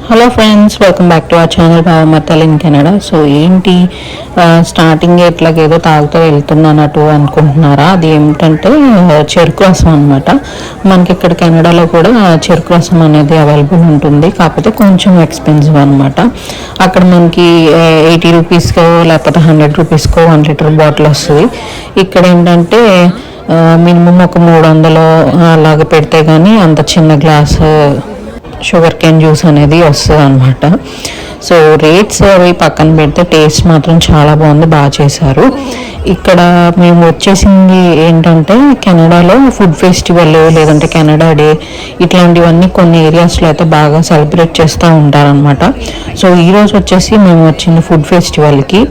Hello friends, welcome back to our channel భావమర్తలు in Canada. So ఏంటి starting ఎట్లాగేదో తాగుతూ వెళ్తున్నానట్టు అనుకుంటున్నారా? అది ఏమిటంటే చెరుకు రసం అనమాట. మనకి ఇక్కడ కెనడాలో కూడా చెరుకు రసం అనేది అవైలబుల్ ఉంటుంది, కాకపోతే కొంచెం ఎక్స్పెన్సివ్ అనమాట. అక్కడ మనకి 80 రూపీస్కో లేకపోతే 100 రూపీస్కో 1 లీటర్ బాటిల్ వస్తుంది. ఇక్కడ ఏంటంటే మినిమం ఒక 300 అలాగ పెడితే కానీ అంత చిన్న గ్లాసు షుగర్ కేన్ జ్యూస్ అనేది వస్తుంది అనమాట. సో రేట్స్ అవి పక్కన పెడితే టేస్ట్ మాత్రం చాలా బాగుంది, బాగా చేశారు. ఇక్కడ మేము వచ్చేసింది ఏంటంటే కెనడాలో ఫుడ్ ఫెస్టివల్ లేదంటే కెనడా డే ఇట్లాంటివన్నీ కొన్ని ఏరియాస్లో అయితే బాగా సెలబ్రేట్ చేస్తూ ఉంటారనమాట. సో ఈరోజు వచ్చేసి మేము వచ్చింది ఫుడ్ ఫెస్టివల్కి.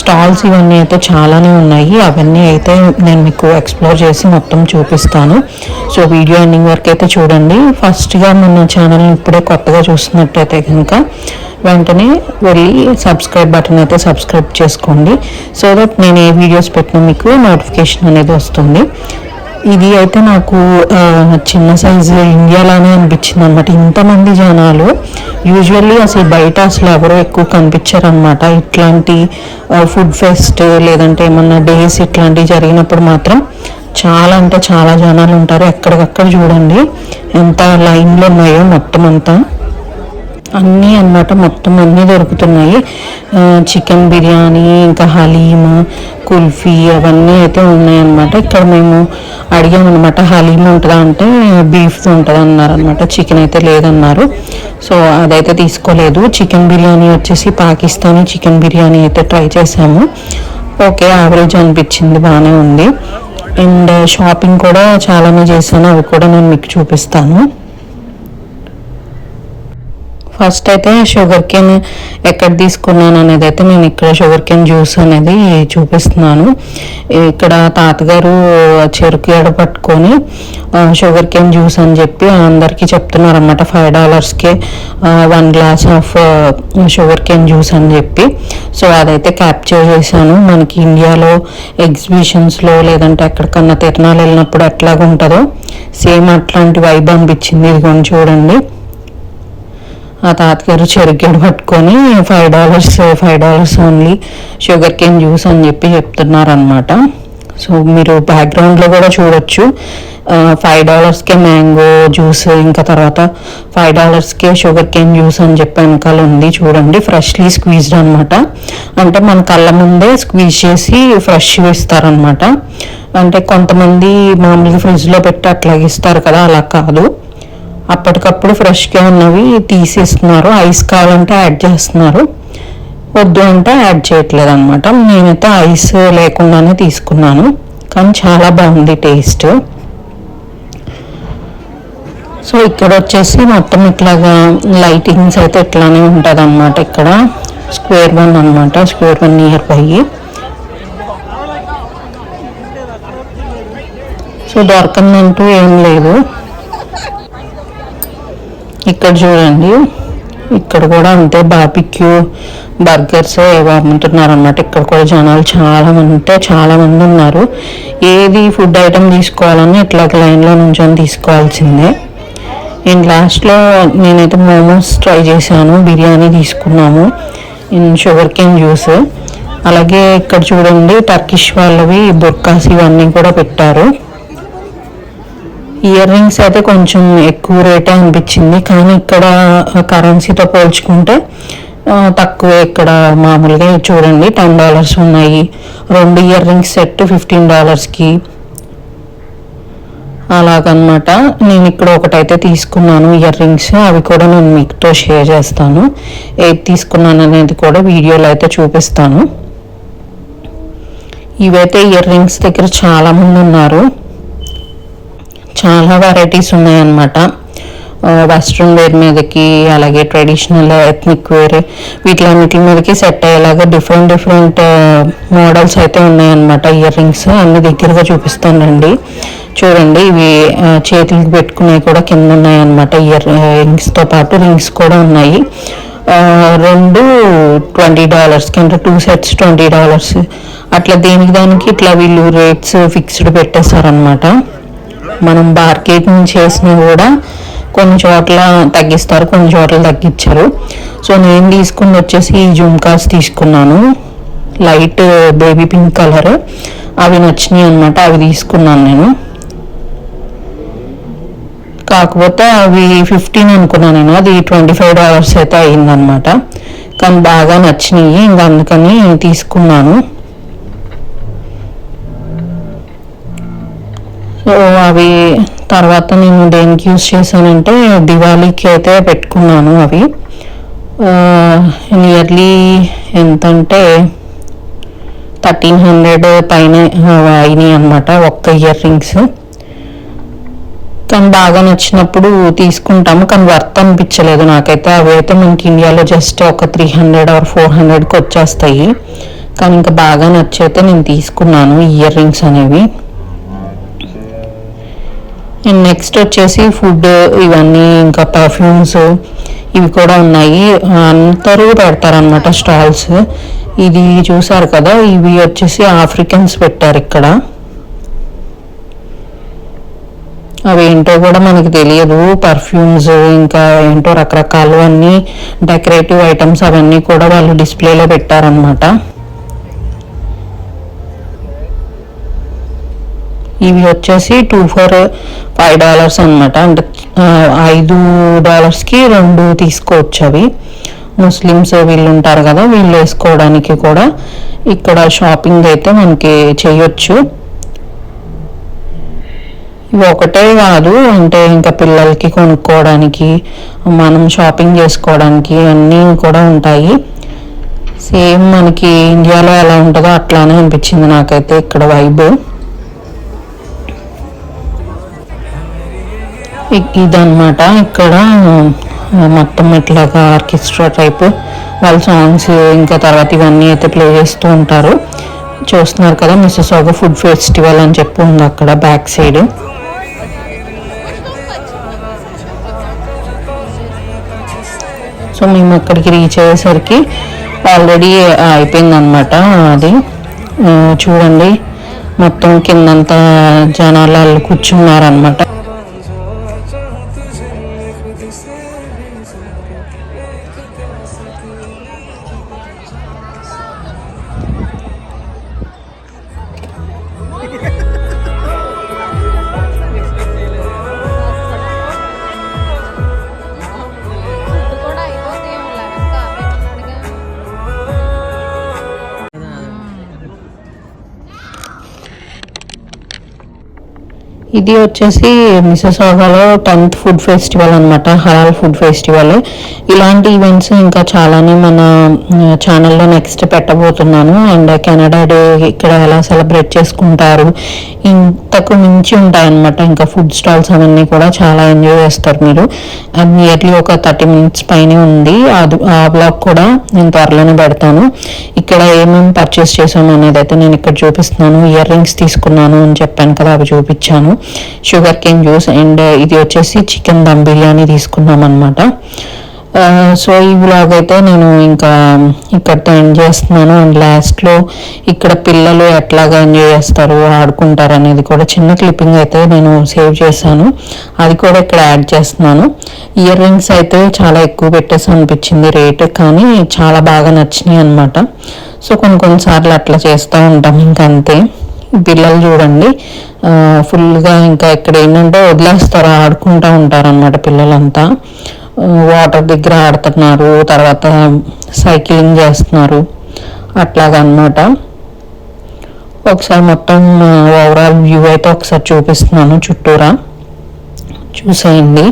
స్టాల్స్ ఇవన్నీ అయితే చాలానే ఉన్నాయి. అవన్నీ అయితే నేను మీకు ఎక్స్ప్లోర్ చేసి మొత్తం చూపిస్తాను. సో వీడియో ఎండింగ్ వరకు అయితే చూడండి. ఫస్ట్గా మన ఛానల్ని ఇప్పుడే కొత్తగా చూస్తున్నట్టయితే కనుక వెంటనే వెళ్ళి సబ్స్క్రైబ్ బటన్ అయితే సబ్స్క్రైబ్ చేసుకోండి. సో దట్ నేను ఏ వీడియోస్ పెట్టినా మీకు నోటిఫికేషన్ అనేది వస్తుంది. ఇది అయితే నాకు చిన్న సైజు ఇండియాలోనే అనిపించింది అనమాట. ఇంతమంది జనాలు యూజువల్లీ అసలు బయట అసలు ఎవరో ఎక్కువ కనిపించారు అనమాట. ఇట్లాంటి ఫుడ్ ఫెస్ట్ లేదంటే ఏమన్నా డేస్ ఇట్లాంటివి జరిగినప్పుడు మాత్రం చాలా అంటే చాలా జనాలు ఉంటారు. ఎక్కడికక్కడ చూడండి ఎంత లైన్లో ఉన్నాయో. మొత్తం అంతా అన్నీ అన్నమాట, మొత్తం అన్నీ దొరుకుతున్నాయి. చికెన్ బిర్యానీ, ఇంకా హలీమ్, కుల్ఫీ అవన్నీ అయితే ఉన్నాయన్నమాట. ఇక్కడ మేము అడిగామన్నమాట, హలీమ్ ఉంటుందా అంటే బీఫ్ది ఉంటుంది అన్నారనమాట. చికెన్ అయితే లేదన్నారు. సో అదైతే తీసుకోలేదు. చికెన్ బిర్యానీ వచ్చేసి పాకిస్తానీ చికెన్ బిర్యానీ అయితే ట్రై చేసాము. ఓకే, యావరేజ్ అనిపించింది, బాగానే ఉంది. అండ్ షాపింగ్ కూడా చాలానే చేశాను, అవి కూడా నేను మీకు చూపిస్తాను. ఫస్ట్ అయితే షుగర్ కేన్ ఎక్కడ తీసుకున్నాను అనేది అయితే నేను ఇక్కడ షుగర్ కేన్ జ్యూస్ అనేది చూపిస్తున్నాను. ఇక్కడ తాతగారు చెరుకు ఎడ పట్టుకొని షుగర్ కేన్ జ్యూస్ అని చెప్పి అందరికీ చెప్తున్నారు అన్నమాట. $5కే 1 glass of sugar cane juice అని చెప్పి. సో అదైతే క్యాప్చర్ చేశాను. మనకి ఇండియాలో ఎగ్జిబిషన్స్లో లేదంటే ఎక్కడికన్నా తిరణాలు వెళ్ళినప్పుడు ఎట్లాగా ఉంటుందో సేమ్ అట్లాంటి వైబ్ అనిపించింది. ఇదిగోండి చూడండి, ఆ తాతగారు చెరుగేడు పట్టుకొని $5 ఓన్లీ షుగర్ కేన్ జ్యూస్ అని చెప్పి చెప్తున్నారు అనమాట. సో మీరు బ్యాక్గ్రౌండ్లో కూడా చూడొచ్చు, $5కే మ్యాంగో జ్యూస్, ఇంకా తర్వాత $5కే షుగర్ కేన్ జ్యూస్ అని చెప్పి వెనకాల ఉంది చూడండి. ఫ్రెష్లీ స్క్వీజ్డ్ అనమాట. అంటే మన కళ్ళ ముందే స్క్వీజ్ చేసి ఫ్రెష్ ఇస్తారనమాట. అంటే కొంతమంది మామూలుగా ఫ్రిడ్జ్లో పెట్టి అట్లాగే ఇస్తారు కదా, అలా కాదు, అప్పటికప్పుడు ఫ్రెష్గా ఉన్నవి తీసేస్తున్నారు. ఐస్ కావాలంటే యాడ్ చేస్తున్నారు, వద్దు అంటే యాడ్ చేయట్లేదు అనమాట. నేనైతే ఐస్ లేకుండానే తీసుకున్నాను, కానీ చాలా బాగుంది టేస్ట్. సో ఇక్కడ వచ్చేసి మొత్తం ఇట్లాగా లైటింగ్స్ అయితే ఇట్లానే ఉంటుంది అనమాట. ఇక్కడ స్క్వేర్ 1 అనమాట, స్క్వేర్ 1 నియర్ బై. సో దొరకందంటూ ఏం లేదు. ఇక్కడ చూడండి, ఇక్కడ కూడా అంతే బార్బిక్యూ బర్గర్స్ ఏవో అమ్ముతున్నారు అనమాట. ఇక్కడ కూడా జనాలు చాలా మంది ఉన్నారు. ఏది ఫుడ్ ఐటమ్ తీసుకోవాలని ఇట్లా లైన్లో నుంచొని తీసుకోవాల్సిందే. అండ్ లాస్ట్లో నేనైతే మోమోస్ ట్రై చేశాను, బిర్యానీ తీసుకున్నాము, షుగర్ కేన్ జ్యూస్. అలాగే ఇక్కడ చూడండి టర్కిష్ వాళ్ళవి బుర్కాస్ ఇవన్నీ కూడా పెట్టారు. ఇయర్ రింగ్స్ అయితే కొంచెం ఎక్కువ రేటే అనిపించింది, కానీ ఇక్కడ కరెన్సీతో పోల్చుకుంటే తక్కువే. ఇక్కడ మామూలుగా చూడండి $10 ఉన్నాయి. 2 ఇయర్ రింగ్స్ సెట్ $15కి అలాగనమాట. నేను ఇక్కడ ఒకటైతే తీసుకున్నాను ఇయర్ రింగ్స్, అవి కూడా నేను మీతో షేర్ చేస్తాను. ఏది తీసుకున్నాను అనేది కూడా వీడియోలో అయితే చూపిస్తాను. ఇవైతే ఇయర్ రింగ్స్ దగ్గర చాలామంది ఉన్నారు. చాలా వెరైటీస్ ఉన్నాయన్నమాట. వెస్ట్రన్ వేర్ మీదకి, అలాగే ట్రెడిషనల్ ఎథ్నిక్ వేర్, వీటిలన్నిటి మీదకి సెట్ అయ్యేలాగా డిఫరెంట్ మోడల్స్ అయితే ఉన్నాయన్నమాట. ఇయర్ రింగ్స్ అన్ని దగ్గరగా చూపిస్తానండి. చూడండి, ఇవి చేతులకి పెట్టుకునేవి కూడా కింద ఉన్నాయన్నమాట. ఇయర్ రింగ్స్తో పాటు రింగ్స్ కూడా ఉన్నాయి. 2 $20 అంటే 2 సెట్స్ $20 అట్లా. దానికి ఇట్లా వీళ్ళు రేట్స్ ఫిక్స్డ్ పెట్టేశారనమాట. మనం బార్గెనింగ్ చేసినా కూడా కొన్ని చోట్ల తగ్గిస్తారు, కొన్ని చోట్ల తగ్గించరు. సో నేను తీసుకుని వచ్చేసి ఈ జుమ్కాస్ తీసుకున్నాను, లైట్ బేబీ పింక్ కలర్. అవి నచ్చినాయి అనమాట, అవి తీసుకున్నాను నేను. కాకపోతే అవి 15 అనుకున్నాను నేను, అది $25 అయితే అయిందనమాట. కానీ బాగా నచ్చినాయి, ఇంకా అందుకని తీసుకున్నాను. సో అవి తర్వాత నేను దేనికి యూస్ చేశానంటే దివాళీకి అయితే పెట్టుకున్నాను. అవి నియర్లీ ఎంతంటే 1300 పైన అయినాయి అనమాట ఒక్క ఇయర్ రింగ్స్. కానీ బాగా నచ్చినప్పుడు తీసుకుంటాము, కానీ వర్త్ అనిపించలేదు నాకైతే. అవి అయితే మనకి ఇండియాలో జస్ట్ ఒక 300 or 400కి వచ్చేస్తాయి. కానీ ఇంకా బాగా నచ్చైతే నేను తీసుకున్నాను ఇయర్ రింగ్స్ అనేవి. అండ్ నెక్స్ట్ వచ్చేసి ఫుడ్ ఇవన్నీ, ఇంకా పర్ఫ్యూమ్స్ ఇవి కూడా ఉన్నాయి. అందరూ పెడతారనమాట స్టాల్స్. ఇది చూసారు కదా, ఇవి వచ్చేసి ఆఫ్రికన్స్ పెట్టారు ఇక్కడ. అవి ఏంటో కూడా మనకి తెలియదు, పర్ఫ్యూమ్స్ ఇంకా ఏంటో రకరకాలు అన్నీ డెకరేటివ్ ఐటమ్స్ అవన్నీ కూడా వాళ్ళు డిస్ప్లేలో పెట్టారనమాట. ఇవి వచ్చేసి $2 for $5 అనమాట. అంటే $5కి 2 తీసుకోవచ్చు. అవి ముస్లిమ్స్ వీళ్ళు ఉంటారు కదా, వీళ్ళు వేసుకోవడానికి కూడా ఇక్కడ షాపింగ్ అయితే మనకి చేయొచ్చు. ఇవి ఒకటే కాదు, అంటే ఇంకా పిల్లలకి కొనుక్కోవడానికి, మనం షాపింగ్ చేసుకోవడానికి అన్నీ కూడా ఉంటాయి. సేమ్ మనకి ఇండియాలో ఎలా ఉంటుందో అట్లానే అనిపించింది నాకైతే ఇక్కడ వైబ్. ఇదన్నమాట ఇక్కడ మొత్తం ఇట్లాగా ఆర్కెస్ట్రా టైప్ వాళ్ళ సాంగ్స్ ఇంకా తర్వాత ఇవన్నీ అయితే ప్లే చేస్తూ ఉంటారు. చూస్తున్నారు కదా, మిసిసాగా ఫుడ్ ఫెస్టివల్ అని చెప్పి ఉంది అక్కడ బ్యాక్ సైడ్. సో మేము అక్కడికి రీచ్ అయ్యేసరికి ఆల్రెడీ అయిపోయిందనమాట. అది చూడండి, మొత్తం కిందంతా జనాలు కూర్చున్నారనమాట. ఇది వచ్చేసి మిసిసాగాలో 10th ఫుడ్ ఫెస్టివల్ అనమాట, హలాల్ ఫుడ్ ఫెస్టివల్. ఇలాంటి ఈవెంట్స్ ఇంకా చాలానే మన ఛానల్లో నెక్స్ట్ పెట్టబోతున్నాను. అండ్ కెనడా డే ఇక్కడ ఎలా సెలబ్రేట్ చేసుకుంటారు, ఇంతకు మించి ఉంటాయన్నమాట. ఇంకా ఫుడ్ స్టాల్స్ అవన్నీ కూడా చాలా ఎంజాయ్ చేస్తారు మీరు. అండ్ నియర్లీ ఒక 30 minutes పైనే ఉంది. ఆ బ్లాగ్ కూడా నేను త్వరలోనే పెడతాను. ఇక్కడ ఏమేమి పర్చేస్ చేసాము అనేది అయితే నేను ఇక్కడ చూపిస్తున్నాను. ఇయర్ రింగ్స్ తీసుకున్నాను అని చెప్పాను కదా, అవి చూపించాను. షుగర్ కేన్ జ్యూస్ అండ్ ఇది వచ్చేసి చికెన్ దమ్ బిర్యానీ తీసుకున్నాం అనమాట. సో ఈ వ్లాగ్ అయితే నేను ఇంకా ఇక్కడితో ఎండ్ చేస్తున్నాను. అండ్ లాస్ట్లో ఇక్కడ పిల్లలు ఎట్లాగా ఎంజాయ్ చేస్తారు, ఆడుకుంటారు అనేది కూడా చిన్న క్లిప్పింగ్ అయితే నేను సేవ్ చేశాను, అది కూడా ఇక్కడ యాడ్ చేస్తున్నాను. ఇయర్ రింగ్స్ అయితే చాలా ఎక్కువ పెట్టేసి అనిపించింది రేట్, కానీ చాలా బాగా నచ్చినాయి అనమాట. సో కొన్నిసార్లు అట్లా చేస్తూ ఉంటాం, ఇంకా అంతే. పిల్లలు చూడండి ఫుల్గా ఇంకా ఇక్కడ ఏంటంటే వదిలేస్తారు, ఆడుకుంటూ ఉంటారు అన్నమాట పిల్లలంతా. వాటర్ దగ్గర ఆడుతున్నారు, తర్వాత సైక్లింగ్ చేస్తున్నారు, అట్లాగనమాట. ఒకసారి మొత్తం ఓవరాల్ వ్యూ అయితే ఒకసారి చూపిస్తున్నాను చుట్టూరా, చూసేయండి.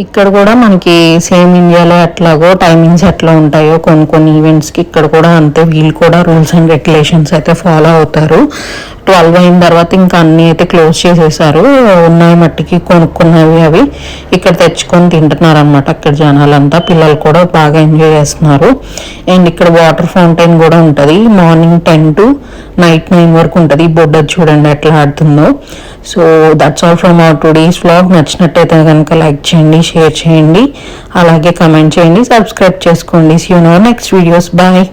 ఇక్కడ కూడా మనకి సేమ్ ఇండియాలో ఎట్లాగో టైమింగ్స్ ఎట్లా ఉంటాయో కొన్ని కొన్ని ఈవెంట్స్కి ఇక్కడ కూడా అంతే, వీళ్ళు కూడా రూల్స్ అండ్ రెగ్యులేషన్స్ అయితే ఫాలో అవుతారు. 12 అయిన తర్వాత ఇంకా అన్నీ అయితే క్లోజ్ చేసేసారు. ఉన్నాయి మట్టికి కొనుక్కున్నవి అవి ఇక్కడ తెచ్చుకొని తింటున్నారు అనమాట అక్కడ జనాలంతా. పిల్లలు కూడా బాగా ఎంజాయ్ చేస్తున్నారు. అండ్ ఇక్కడ వాటర్ ఫౌంటైన్ కూడా ఉంటుంది. మార్నింగ్ 10 to నైట్ 9 వరకు ఉంటుంది. బొడ్డ చూడండి ఎట్లా ఆడుతుందో. So that's all from our today's vlog. నచ్చినట్టయితే కనుక లైక్ చేయండి, షేర్ చేయండి, అలాగే కమెంట్ చేయండి, సబ్స్క్రైబ్ చేసుకోండి. See you no next videos. Bye.